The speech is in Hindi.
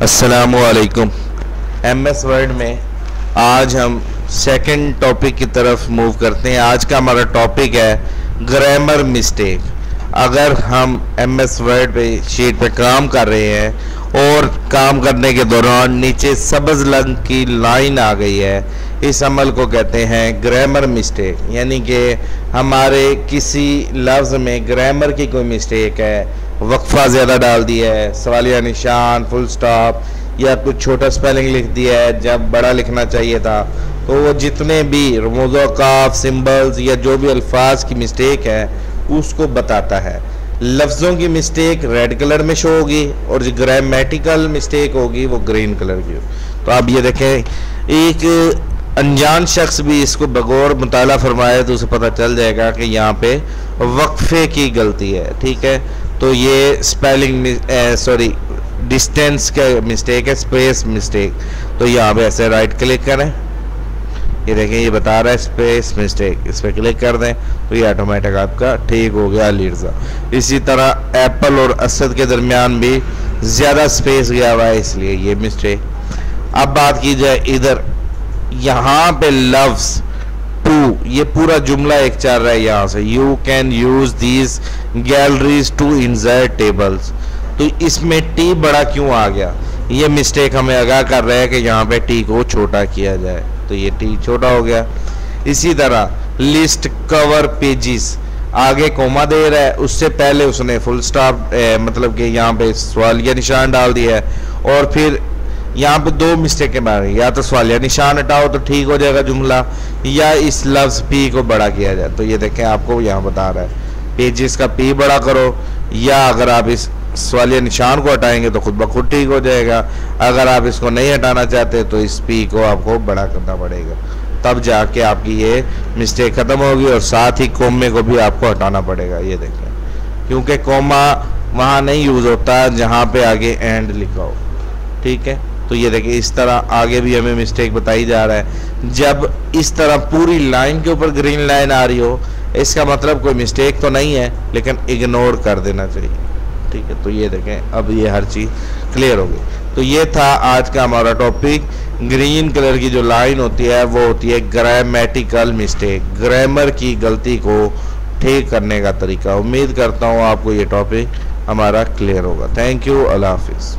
अस्सलामुअलैकुम। MS वर्ड में आज हम सेकंड टॉपिक की तरफ मूव करते हैं। आज का हमारा टॉपिक है ग्रामर मिस्टेक। अगर हम MS वर्ड पे शीट पे काम कर रहे हैं और काम करने के दौरान नीचे सब्ज़ रंग की लाइन आ गई है, इस अमल को कहते हैं ग्रामर मिस्टेक। यानी कि हमारे किसी लफ्ज़ में ग्रामर की कोई मिस्टेक है, वक्फा ज़्यादा डाल दिया है, सवालिया निशान, फुल स्टॉप या कुछ छोटा स्पेलिंग लिख दिया है जब बड़ा लिखना चाहिए था। तो वो जितने भी रमूज़ काफ सिंबल्स या जो भी अल्फाज की मिस्टेक है उसको बताता है। लफ्ज़ों की मिस्टेक रेड कलर में शो होगी और जो ग्रामेटिकल मिस्टेक होगी वो ग्रीन कलर की। तो आप ये देखें, एक अनजान शख्स भी इसको बगौर मुताला फरमाए तो उसे पता चल जाएगा कि यहाँ पे वक्फे की गलती है। ठीक है, तो ये स्पेलिंग डिस्टेंस का मिस्टेक है, स्पेस मिस्टेक। तो यहाँ पे ऐसे राइट क्लिक करें, ये देखें ये बता रहा है स्पेस मिस्टेक, इस पर क्लिक कर दें तो ये ऑटोमेटिक आपका ठीक हो गया लीर्जा। इसी तरह एप्पल और असद के दरमियान भी ज़्यादा स्पेस गया हुआ है, इसलिए ये मिस्टेक। अब बात की जाए इधर, यहाँ पे लफ्ज़ टू, ये पूरा जुमला एक चल रहा है यहाँ से, you can use these galleries to insert tables. तो इसमें टी बड़ा क्यों आ गया, ये मिस्टेक हमें आगाह कर रहा है कि यहाँ पे टी को छोटा किया जाए, तो ये टी छोटा हो गया। इसी तरह लिस्ट कवर पेजिस, आगे कोमा दे रहा है, उससे पहले उसने फुल स्टॉप मतलब कि यहाँ पे सवालिया निशान डाल दिया है। और फिर यहाँ पे दो मिस्टेकें मार रही, या तो सवालिया निशान हटाओ तो ठीक हो जाएगा जुमला, या इस लफ्ज़ पी को बड़ा किया जाए। तो ये देखें आपको यहाँ बता रहा है पेजिस का पी बड़ा करो, या अगर आप इस सवालिया निशान को हटाएंगे तो खुद ब खुद ठीक हो जाएगा। अगर आप इसको नहीं हटाना चाहते तो इस पी को आपको बड़ा करना पड़ेगा, तब जाके आपकी ये मिस्टेक ख़त्म होगी। और साथ ही कोमे को भी आपको हटाना पड़ेगा, ये देखें, क्योंकि कोमा वहाँ नहीं यूज़ होता जहाँ पे आगे एंड लिखा हो। ठीक है, तो ये देखिए इस तरह आगे भी हमें मिस्टेक बताई जा रहा है। जब इस तरह पूरी लाइन के ऊपर ग्रीन लाइन आ रही हो, इसका मतलब कोई मिस्टेक तो नहीं है, लेकिन इग्नोर कर देना चाहिए। ठीक है, तो ये देखें अब ये हर चीज़ क्लियर हो गई। तो ये था आज का हमारा टॉपिक। ग्रीन कलर की जो लाइन होती है वो होती है ग्रामेटिकल मिस्टेक, ग्रामर की गलती को ठीक करने का तरीका। उम्मीद करता हूँ आपको ये टॉपिक हमारा क्लियर होगा। थैंक यू, अल्लाह हाफिज़।